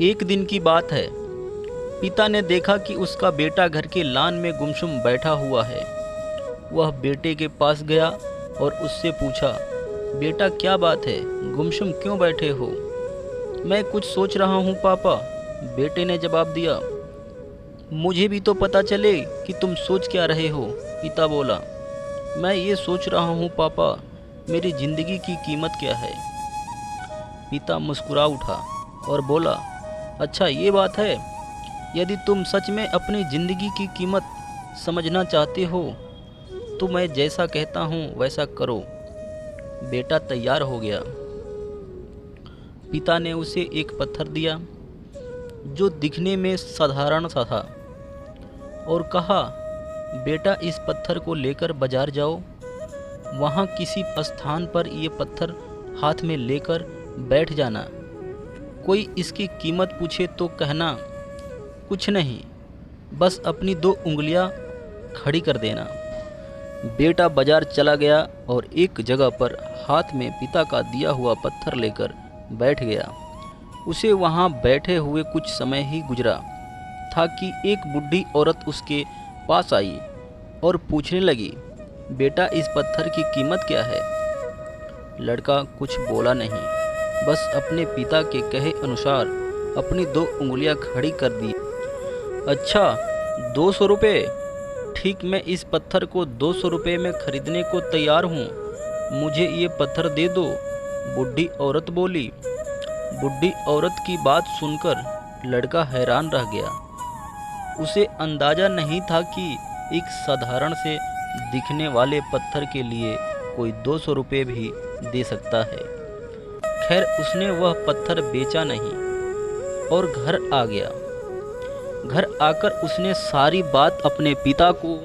एक दिन की बात है। पिता ने देखा कि उसका बेटा घर के लान में गुमसुम बैठा हुआ है। वह बेटे के पास गया और उससे पूछा, बेटा क्या बात है, गुमसुम क्यों बैठे हो? मैं कुछ सोच रहा हूँ पापा, बेटे ने जवाब दिया। मुझे भी तो पता चले कि तुम सोच क्या रहे हो, पिता बोला। मैं ये सोच रहा हूँ पापा, मेरी ज़िंदगी की कीमत क्या है? पिता मुस्कुरा उठा और बोला, अच्छा ये बात है। यदि तुम सच में अपनी ज़िंदगी की कीमत समझना चाहते हो तो मैं जैसा कहता हूँ वैसा करो। बेटा तैयार हो गया। पिता ने उसे एक पत्थर दिया जो दिखने में साधारण सा था और कहा, बेटा इस पत्थर को लेकर बाजार जाओ। वहाँ किसी स्थान पर ये पत्थर हाथ में लेकर बैठ जाना। कोई इसकी कीमत पूछे तो कहना, कुछ नहीं, बस अपनी 2 उंगलियां खड़ी कर देना। बेटा बाजार चला गया और एक जगह पर हाथ में पिता का दिया हुआ पत्थर लेकर बैठ गया। उसे वहाँ बैठे हुए कुछ समय ही गुजरा था कि एक बूढ़ी औरत उसके पास आई और पूछने लगी, बेटा इस पत्थर की कीमत क्या है? लड़का कुछ बोला नहीं, बस अपने पिता के कहे अनुसार अपनी 2 उंगलियां खड़ी कर दी। अच्छा, 200 रुपये? ठीक, मैं इस पत्थर को 200 रुपये में खरीदने को तैयार हूँ। मुझे ये पत्थर दे दो, बूढ़ी औरत बोली। बूढ़ी औरत की बात सुनकर लड़का हैरान रह गया। उसे अंदाज़ा नहीं था कि एक साधारण से दिखने वाले पत्थर के लिए कोई 200 रुपये भी दे सकता है। खैर, उसने वह पत्थर बेचा नहीं और घर आ गया। घर आकर उसने सारी बात अपने पिता को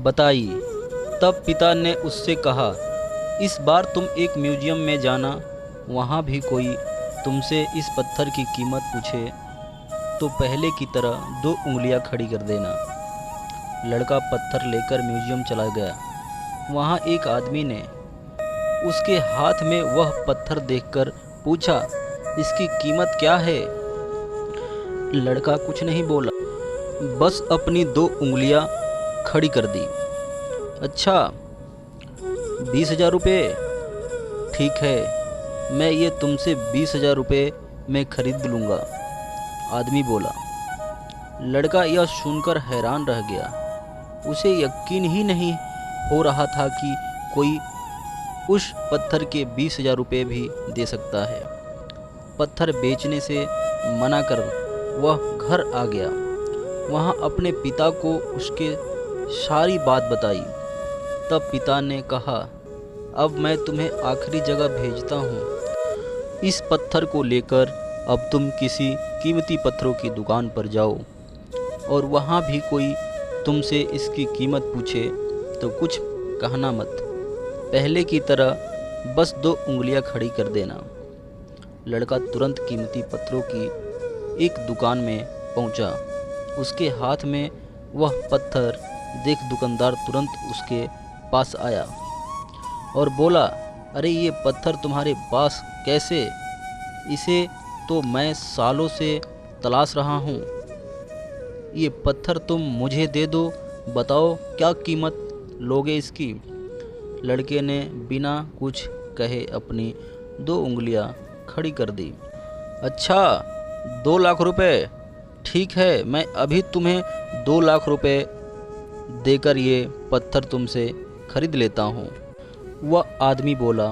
बताई। तब पिता ने उससे कहा, इस बार तुम एक म्यूजियम में जाना, वहाँ भी कोई तुमसे इस पत्थर की कीमत पूछे तो पहले की तरह 2 उंगलियां खड़ी कर देना। लड़का पत्थर लेकर म्यूजियम चला गया। वहाँ एक आदमी ने उसके हाथ में वह पत्थर देखकर पूछा, इसकी कीमत क्या है? लड़का कुछ नहीं बोला, बस अपनी 2 उंगलियां खड़ी कर दी। अच्छा, 20,000 रुपये? ठीक है, मैं ये तुमसे 20,000 रुपये में खरीद लूँगा, आदमी बोला। लड़का यह सुनकर हैरान रह गया। उसे यकीन ही नहीं हो रहा था कि कोई उस पत्थर के 20,000 रुपये भी दे सकता है। पत्थर बेचने से मना कर वह घर आ गया। वहाँ अपने पिता को उसके सारी बात बताई। तब पिता ने कहा, अब मैं तुम्हें आखिरी जगह भेजता हूँ। इस पत्थर को लेकर अब तुम किसी कीमती पत्थरों की दुकान पर जाओ और वहाँ भी कोई तुमसे इसकी कीमत पूछे तो कुछ कहना मत। पहले की तरह बस 2 उंगलियां खड़ी कर देना। लड़का तुरंत कीमती पत्थरों की एक दुकान में पहुंचा। उसके हाथ में वह पत्थर देख दुकानदार तुरंत उसके पास आया और बोला, अरे ये पत्थर तुम्हारे पास कैसे? इसे तो मैं सालों से तलाश रहा हूँ। ये पत्थर तुम मुझे दे दो, बताओ क्या कीमत लोगे इसकी? लड़के ने बिना कुछ कहे अपनी 2 उंगलियां खड़ी कर दी। अच्छा, 2 लाख रुपए? ठीक है, मैं अभी तुम्हें 2 लाख रुपए देकर ये पत्थर तुमसे खरीद लेता हूँ, वह आदमी बोला।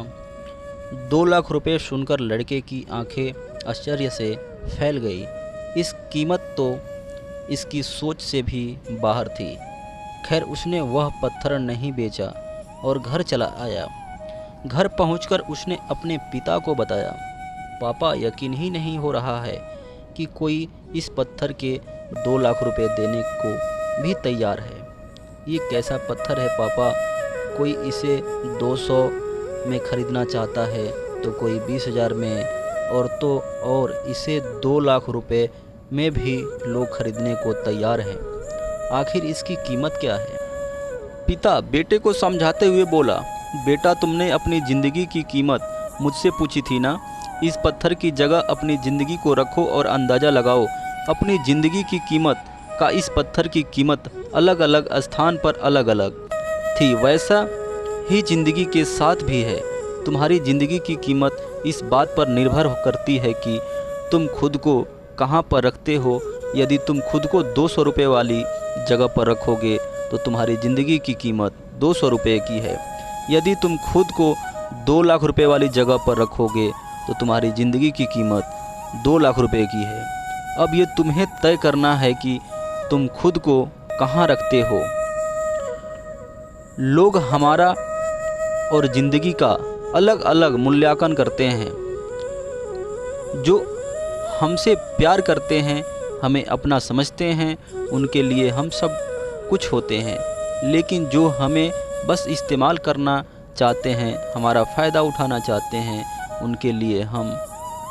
2 लाख रुपए सुनकर लड़के की आंखें आश्चर्य से फैल गई। इस कीमत तो इसकी सोच से भी बाहर थी। खैर, उसने वह पत्थर नहीं बेचा और घर चला आया। घर पहुंचकर उसने अपने पिता को बताया। पापा, यकीन ही नहीं हो रहा है कि कोई इस पत्थर के 2 लाख रुपए देने को भी तैयार है। ये कैसा पत्थर है पापा? कोई इसे 200 में खरीदना चाहता है तो कोई 20,000 में, और इसे 2 लाख रुपए में भी लोग खरीदने को तैयार हैं। आखिर इसकी कीमत क्या है? पिता बेटे को समझाते हुए बोला, बेटा तुमने अपनी ज़िंदगी की कीमत मुझसे पूछी थी ना, इस पत्थर की जगह अपनी ज़िंदगी को रखो और अंदाज़ा लगाओ अपनी ज़िंदगी की कीमत का। इस पत्थर की कीमत अलग अलग स्थान पर अलग अलग थी, वैसा ही ज़िंदगी के साथ भी है। तुम्हारी ज़िंदगी की कीमत इस बात पर निर्भर करती है कि तुम खुद को कहाँ पर रखते हो। यदि तुम खुद को 200 रुपये वाली जगह पर रखोगे तो तुम्हारी ज़िंदगी की कीमत 200 रुपये की है। यदि तुम खुद को 2 लाख रुपये वाली जगह पर रखोगे तो तुम्हारी ज़िंदगी की कीमत 2 लाख रुपये की है। अब ये तुम्हें तय करना है कि तुम खुद को कहाँ रखते हो। लोग हमारा और ज़िंदगी का अलग अलग मूल्यांकन करते हैं। जो हमसे प्यार करते हैं, हमें अपना समझते हैं, उनके लिए हम सब कुछ होते हैं। लेकिन जो हमें बस इस्तेमाल करना चाहते हैं, हमारा फ़ायदा उठाना चाहते हैं, उनके लिए हम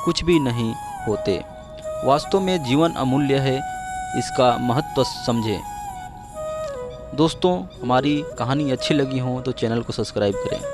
कुछ भी नहीं होते। वास्तव में जीवन अमूल्य है, इसका महत्व समझें। दोस्तों, हमारी कहानी अच्छी लगी हो तो चैनल को सब्सक्राइब करें।